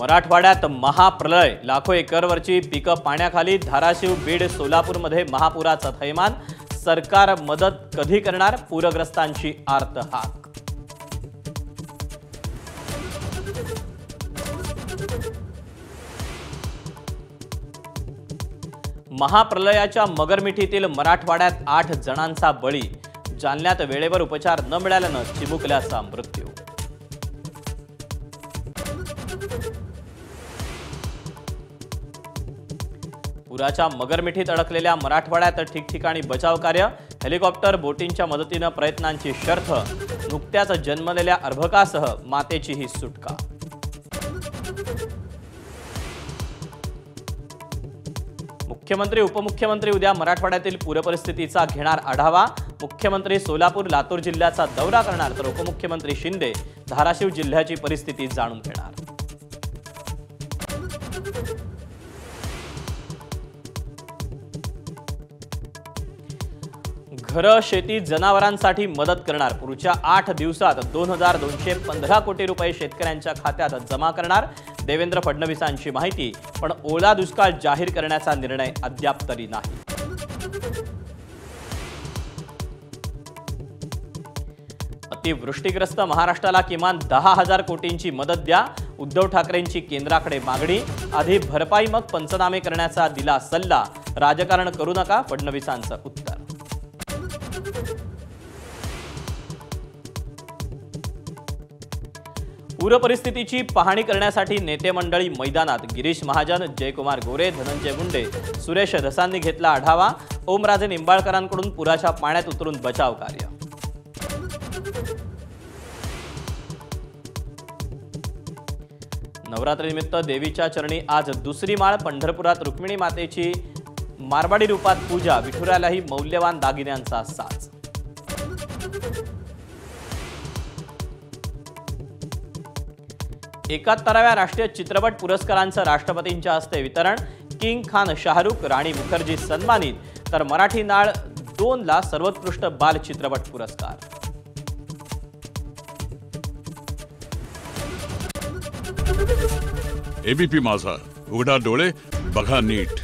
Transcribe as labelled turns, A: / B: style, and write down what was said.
A: मराठवाड्यात महाप्रलय, लाखो एकरवरची पिकं पाण्याखाली, धाराशिव, बीड, सोलापूरमध्ये महापुराचा थैमान। सरकार मदत कधी करणार, पूरग्रस्तांची आर्त हाक। महाप्रलयाच्या मगरमिठीतील मराठवाड्यात 8 जणांचा बळी, जालन्यात वेळेवर उपचार न मिळाल्याने चिमुकल्याचा मृत्यू। पुराच्या मगरमिठीत अडकलेल्या मराठवाड्यात ठिकठिकाणी बचाव कार्य, हेलिकॉप्टर बोटींच्या मदतीने प्रयत्नांची शर्थ। नुकत्याच जन्मलेल्या अर्भकासह मातेचीही सुटका। मुख्यमंत्री उपमुख्यमंत्री उद्या मराठवाड्यातील पूरपरिस्थितीचा घेणार आढावा। मुख्यमंत्री सोलापूर लातूर जिल्ह्याचा दौरा करणार, तर उपमुख्यमंत्री शिंदे धाराशिव जिल्ह्याची परिस्थिती जाणून घेणार। घरं, शेती, जनावरांसाठी मदत करणार, पुढच्या 8 दिवसात 2215 कोटी रुपये शेतकऱ्यांच्या खात्यात जमा करणार। देवेंद्र फडणवीसांची माहिती, पण ओला दुष्काळ जाहीर करण्याचा निर्णय अद्याप तरी नाही। अतिवृष्टीग्रस्त महाराष्ट्राला किमान 10,000 कोटींची मदत द्या, उद्धव ठाकरेंची केंद्राकडे मागणी। आधी भरपाई मग पंचनामे करण्याचा दिला सल्ला, राजकारण करू नका, फडणवीसांचं उत्तर। पूरपरिस्थितीची पाहणी करण्यासाठी नेते मंडळी मैदानात, गिरीश महाजन, जयकुमार गोरे, धनंजय मुंडे, सुरेश धसांनी घेतला आढावा। ओमराजे निंबाळकरांकडून पुराच्या पाण्यात उतरून बचाव कार्य। नवरात्रीनिमित्त देवीच्या चरणी आज दुसरी माळ, पंढरपुरात रुक्मिणी मातेची मारवाडी रूपात पूजा, विठुरायालाही मौल्यवान दागिन्यांचा साज। 71व्या राष्ट्रीय चित्रपट पुरस्कारांचं राष्ट्रपतींच्या हस्ते वितरण। किंग खान शाहरुख, राणी मुखर्जी सन्मानित, तर मराठी नाळ 2 ला सर्वोत्कृष्ट बाल चित्रपट पुरस्कार।
B: एबीपी माझा, उघडा डोळे बघा नीट।